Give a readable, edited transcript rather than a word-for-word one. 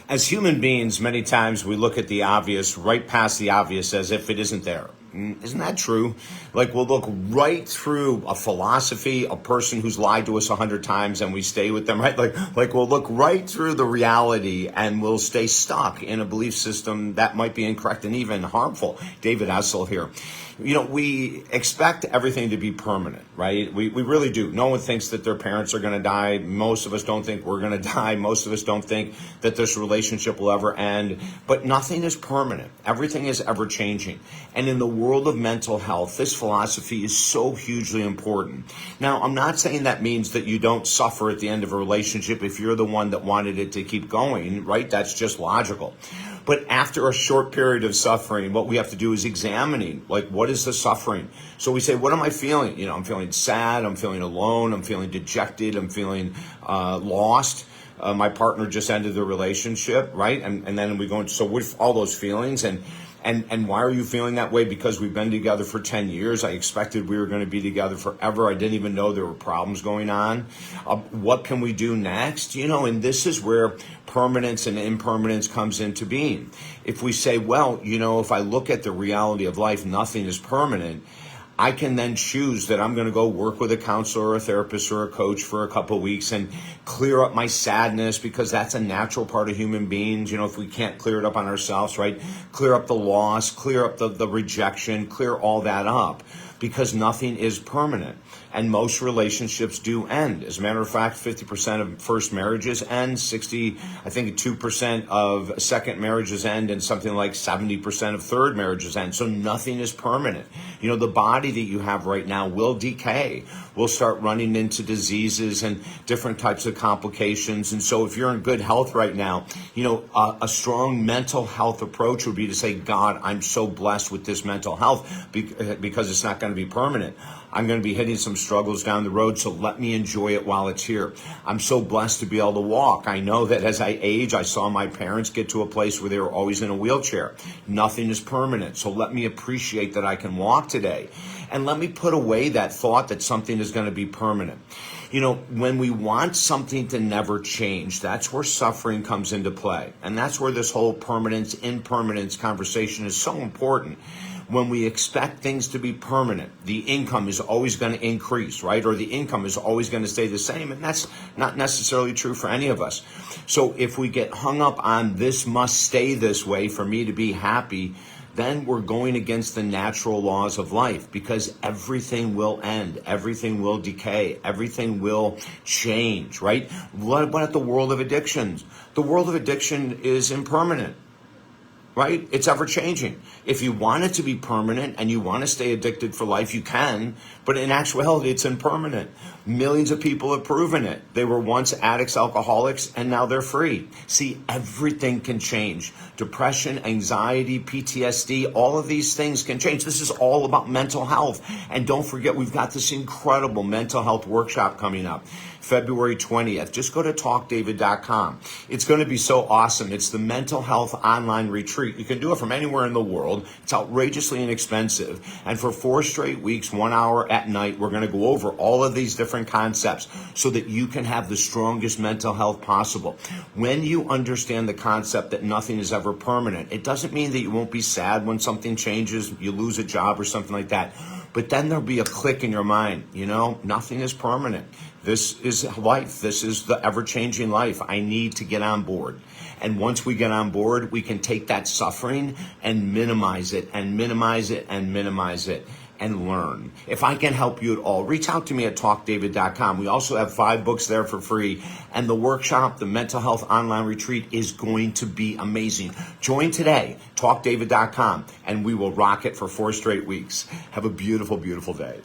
As human beings, many times we look at the obvious, right past the obvious, as if it isn't there. Isn't that true? Like we'll look right through a philosophy, a person who's lied to us 100 times and we stay with them, right? Like we'll look right through the reality and we'll stay stuck in a belief system that might be incorrect and even harmful. David Essel here. We expect everything to be permanent, right? We really do. No one thinks that their parents are going to die. Most of us don't think we're going to die. Most of us don't think that this relationship will ever end. But nothing is permanent. Everything is ever changing. And in the world of mental health, this philosophy is so hugely important. Now, I'm not saying that means that you don't suffer at the end of a relationship if you're the one that wanted it to keep going, right? That's just logical. But after a short period of suffering, what we have to do is examining, like, what is the suffering? So we say, what am I feeling? I'm feeling sad, I'm feeling alone, I'm feeling dejected, I'm feeling lost. My partner just ended the relationship, right? And then we go into, so with all those feelings and why are you feeling that way? Because we've been together for 10 years. I expected we were going to be together forever. I didn't even know there were problems going on. What can we do next? And this is where permanence and impermanence comes into being. If we say, well, if I look at the reality of life, nothing is permanent. I can then choose that I'm going to go work with a counselor or a therapist or a coach for a couple of weeks and clear up my sadness, because that's a natural part of human beings. If we can't clear it up on ourselves, right? Clear up the loss, clear up the rejection, clear all that up, because nothing is permanent. And most relationships do end. As a matter of fact, 50% of first marriages end, 2% of second marriages end, and something like 70% of third marriages end. So nothing is permanent. The body that you have right now will decay. We'll start running into diseases and different types of complications. And so if you're in good health right now, a strong mental health approach would be to say, God, I'm so blessed with this mental health because it's not going to be permanent. I'm going to be hitting some struggles down the road, so let me enjoy it while it's here. I'm so blessed to be able to walk. I know that as I age, I saw my parents get to a place where they were always in a wheelchair. Nothing is permanent, so let me appreciate that I can walk today. And let me put away that thought that something is going to be permanent. When we want something to never change, that's where suffering comes into play. And that's where this whole permanence, impermanence conversation is so important. When we expect things to be permanent, the income is always going to increase, right? Or the income is always going to stay the same. And that's not necessarily true for any of us. So if we get hung up on this must stay this way for me to be happy, then we're going against the natural laws of life, because everything will end, everything will decay, everything will change, right? What about the world of addictions? The world of addiction is impermanent. Right? It's ever changing. If you want it to be permanent and you want to stay addicted for life, you can. But in actuality, it's impermanent. Millions of people have proven it. They were once addicts, alcoholics, and now they're free. See, everything can change. Depression, anxiety, PTSD, all of these things can change. This is all about mental health. And don't forget, we've got this incredible mental health workshop coming up, February 20th. Just go to talkdavid.com. It's going to be so awesome. It's the mental health online retreat. You can do it from anywhere in the world. It's outrageously inexpensive. And for 4 straight weeks, 1 hour at night, we're going to go over all of these different concepts so that you can have the strongest mental health possible. When you understand the concept that nothing is ever permanent, it doesn't mean that you won't be sad when something changes, you lose a job or something like that. But then there'll be a click in your mind, nothing is permanent. This is life. This is the ever-changing life. I need to get on board. And once we get on board, we can take that suffering and minimize it and minimize it and minimize it and learn. If I can help you at all, reach out to me at talkdavid.com. We also have 5 books there for free. And the workshop, the mental health online retreat, is going to be amazing. Join today, talkdavid.com, and we will rock it for 4 straight weeks. Have a beautiful, beautiful day.